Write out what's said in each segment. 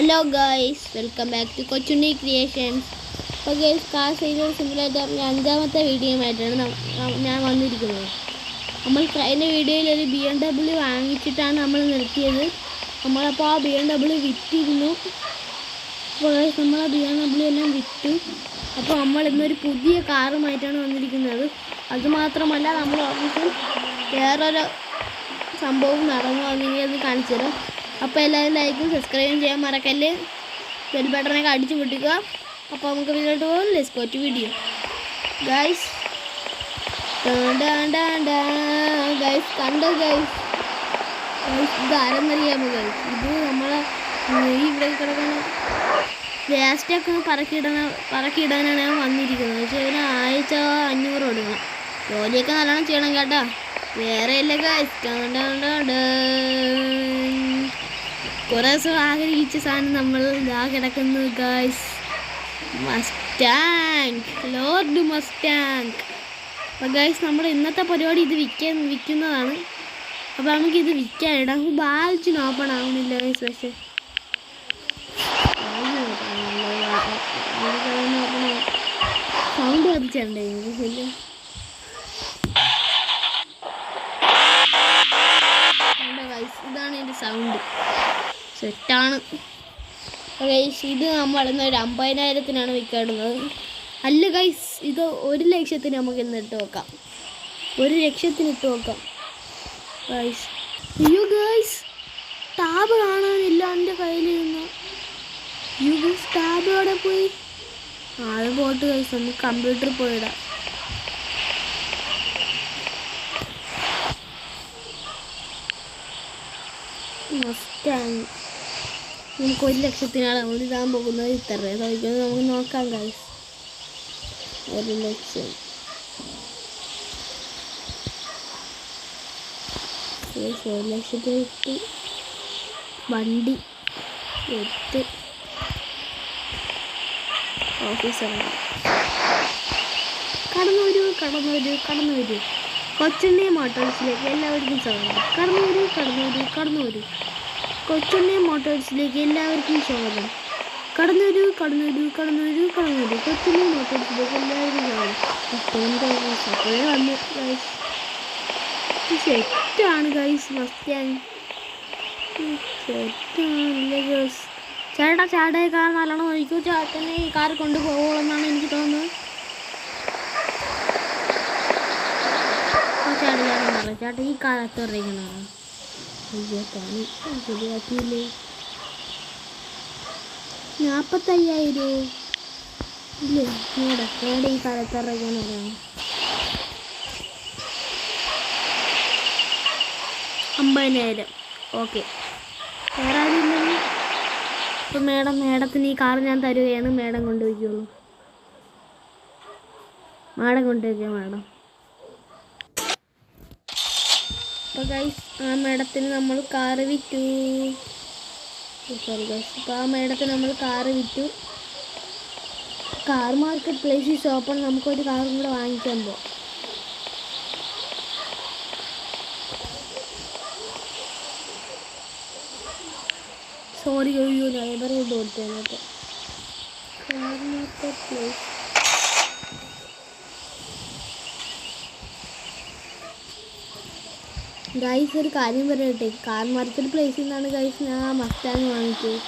Hello guys, welcome back to Kochunni creations. അപ്പോൾ guys, car cycle സിമുലേറ്ററിൻ്റെ 5ാമത്തെ വീഡിയോ ആയിട്ടാണ് ഞാൻ വന്നിരിക്കുന്നത്. നമ്മൾ കഴിഞ്ഞ വീഡിയോയിൽ ഒരു BMW വാങ്ങിച്ചിട്ടാണ് നമ്മൾ നിർത്തിയത്. നമ്മളപ്പോൾ ആ BMW വിറ്റിരുന്നു. അപ്പോൾ ഗൈസ്, നമ്മൾ ആ BMW എല്ലാം വിറ്റു. അപ്പോൾ നമ്മൾ ഇന്നൊരു പുതിയ കാറുമായിട്ടാണ് വന്നിരിക്കുന്നത്. അതുമാത്രമല്ല, നമ്മൾ ഓഫീസിൽ വേറൊരു സംഭവം നടന്നു വന്നെങ്കിൽ കാണിച്ചു തരാം. അപ്പോൾ എല്ലാവരും ലൈക്കും സബ്സ്ക്രൈബും ചെയ്യാൻ മറക്കല്ലേ. ബെൽ ബട്ടണൊക്കെ അടിച്ചു പൊട്ടിക്കുക. അപ്പോൾ നമുക്ക് വീഡിയോട്ട് പോകാം. Let's go to video guys. Guys കണ്ടോ ഗൈസ്? ഇത് ആരെന്നറിയാമോ ഗൈസ്? ഇത് നമ്മളെ ഇവിടെ കിടക്കുന്ന വേസ്റ്റൊക്കെ പറക്കിയിടാനാണ് ഞാൻ വന്നിരിക്കുന്നത്. പക്ഷേ ഇതിന് 1500 കൊടുക്കണം. ജോലിയൊക്കെ നല്ലോണം ചെയ്യണം കേട്ടോ. വേറെ അല്ലേ ഗൈസ്? കുറേ ദിവസം ആഗ്രഹിച്ച സാധനം നമ്മൾ ഇതാ കിടക്കുന്നു ഗൈസ്. Mustang, Lord Mustang. അപ്പോൾ ഗൈസ്, നമ്മുടെ ഇന്നത്തെ പരിപാടി ഇത് വിൽക്കുന്നതാണ്. അപ്പോൾ നമുക്കിത് വിൽക്കാൻ ഇടാം. ബാലൻസിന് ഓപ്പൺ ആവുന്നില്ല ഗൈസ്. പക്ഷേ സൗണ്ട് പതിച്ചിട്ടുണ്ടേ. ഇതാണ് എൻ്റെ സൗണ്ട്. സെറ്റാണ് ഗൈസ്. ഇത് നമ്മൾ ഇന്നൊരു 50,000-ത്തിനാണ് വിൽക്കാടുന്നത്. അല്ല ഗൈസ്, ഇത് 1,00,000-ത്തിന് നമുക്ക് ഇന്ന് ഇട്ട് വെക്കാം. 1,00,000-ത്തിന് ഇട്ട് വെക്കാം ഗൈസ്. അയ്യോ ഗൈസ്, ടാബ് കാണാനില്ല എൻ്റെ കയ്യിൽ നിന്ന്. അയ്യോ ഗൈസ്, ടാബ് അവിടെ പോയി. അത് പോട്ട് ഗൈസ്, നമുക്ക് കമ്പ്യൂട്ടറിൽ പോയിടാം. മസ്റ്റാങ് നമുക്ക് 1,00,000-ത്തിനാണ് നമ്മൾ ഇടാൻ പോകുന്നത്. ഇത്ര ചോദിക്കുന്നത് നമുക്ക് നോക്കാം ഗൈസ്. 1,00,000 1,00,000-ത്തിന് ഇട്ട് വണ്ടി എടുത്ത് ഓഫീസറാണ്. കടന്നു വരൂ. കൊച്ചുണ്ണി മോട്ടോഴ്സിലേക്ക് എല്ലാവർക്കും സ്വാഗതം. കടന്നു വരൂ. കൊച്ചുണ്ണി മോട്ടോഴ്സിലേക്ക് എല്ലാവർക്കും സ്വാഗതം. കടന്നു വരൂ. കൊച്ചുണ്ണി മോട്ടോഴ്സിലേക്ക് എല്ലാവർക്കും സ്വാഗതം. അപ്പോഴേ വന്നു ഗൈസ്. സെറ്റാണ് ഗൈസ്. മസ്റ്റാങ് സെറ്റാണല്ലേ ഗൈസ്. ചേട്ടാ കാർ നല്ലോണം നോക്കൂ. ചേട്ടനെ ഈ കാർ കൊണ്ടുപോകുമെന്നാണ് എനിക്ക് തോന്നുന്നത്. ചേട്ടാ ഈ കാർ എത്ര രൂപയാണ്? ശരിയാക്കിയില്ലേ? 45,000 ഇല്ലേ? ചേട്ടാ ഈ കാർ എത്ര രൂപയാണ് അറിയാം? 50,000. ഓക്കെ, വേറെ ആരും ഇല്ലെങ്കിൽ ഇപ്പം മേഡത്തിന് ഈ കാർ ഞാൻ തരുകയാണ്. മേഡം കൊണ്ടുപോയിക്കോളൂ. മേഡം. അപ്പോൾ ഗൈസ്, ആ മേഡത്തിന് നമ്മൾ കാറ് വിറ്റു. സോറി ഗൈസ്, അപ്പോൾ ആ മേഡത്തിന് നമ്മൾ കാറ് വിറ്റു. Car market place open. നമുക്കൊരു കാറും കൂടെ വാങ്ങിക്കാൻ പോകാം. സോറി, അയ്യോ ലൈബ്രറി കൊടുത്തതിനകത്ത്. കാർ മാർക്കറ്റ് പ്ലേസ് ഗൈസ്, ഒരു കാര്യം പറയട്ടെ. കാർ മാർക്കറ്റ് പ്ലേസിൽ നിന്നാണ് ഗൈസ് ഞാൻ മസ്റ്റാങ് വാങ്ങിച്ചത്.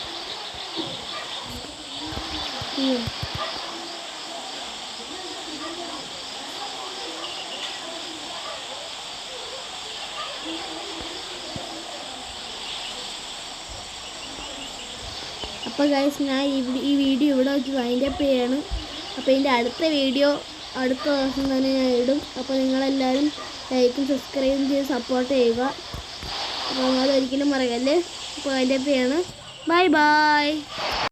അപ്പോൾ ഗൈസ്, ഞാൻ ഈ വീഡിയോ ഇവിടെ വെച്ച് വൈൻഡപ്പ് ചെയ്യാണ്. അപ്പോൾ ഇതിൻ്റെ അടുത്ത ദിവസം തന്നെ ഞാൻ ഇടും. അപ്പോൾ നിങ്ങളെല്ലാവരും ലൈക്കും സബ്സ്ക്രൈബും ചെയ്ത് സപ്പോർട്ട് ചെയ്യുക. അപ്പോൾ അതൊരിക്കലും മറക്കല്ലേ. അപ്പോൾ വൈൻഡപ്പ് ചെയ്യാണ്. ബൈ.